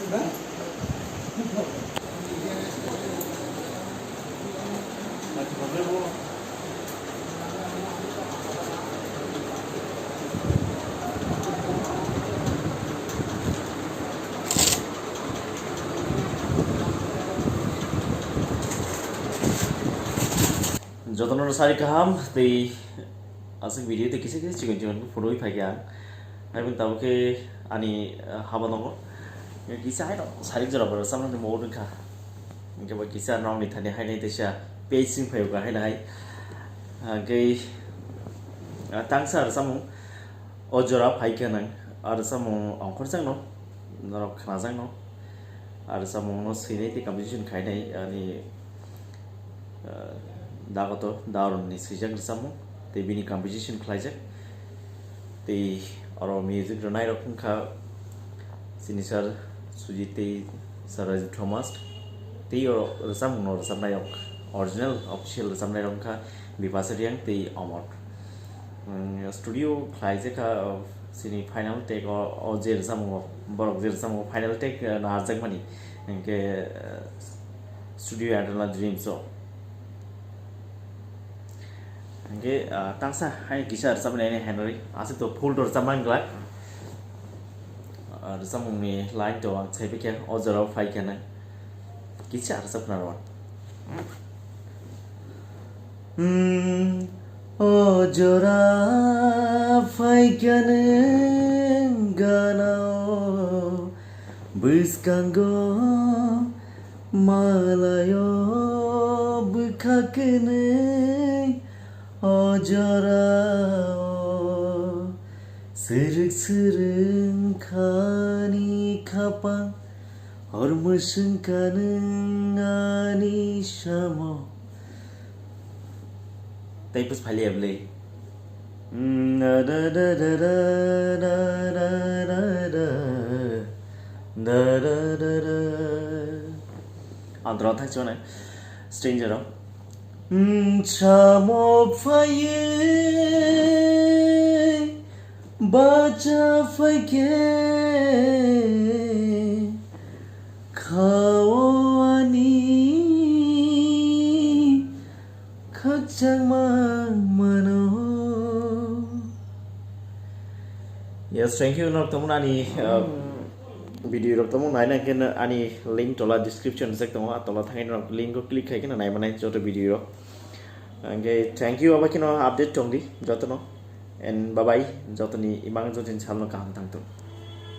Jotono sari kaham tei asing video tei kisi cikon foto pakai ang. Namun tahu ke ani haba nongo. Kisah itu sari jera ber sama dengan mau dengka. Mungkin buat kisah nong ni tadi hai ni tesya pacing payu ka hai nai. Ke tangsa sama ojora pakai nang. Ada sama angkor jang no. Narok kena jang no. Ada sama no sini tei competition kai nai ani dagoto daron ni sijang samo te bini competition khlaijak te aro music ronai rokun kha sinisar sujite saraj thomas te oro sam no sam nai original official sam nai rokun kha bipasariang te amor studio khlaijak kha sini final take o jer samo borok jer samo final take na arjak mani ke studio adala dreams so Oke, tangsa hai kisah sama ini Henry. Asal tu full door zaman gelap. Sama ni line tu ang saya fikir ojora fai kena. Kisah sama naruan. Ojora fai kena ganao biskanggo malayo bukakene. Ojora sering kani kapang hormusun kanani shamo taipus phali able da da da da da da da da da da antara thak chona stranger Chamo faye baca fake khao ani khachang mano. Yes, thank you. Nok tamu ani video rok tamu naina ken ani link tola description sek tamu tola thangai nok link ko click kai ken nai manai joto video rok. Okay, thank you abakino update tongdi jotono and bye bye jotoni imang jotin salno kaham tangto.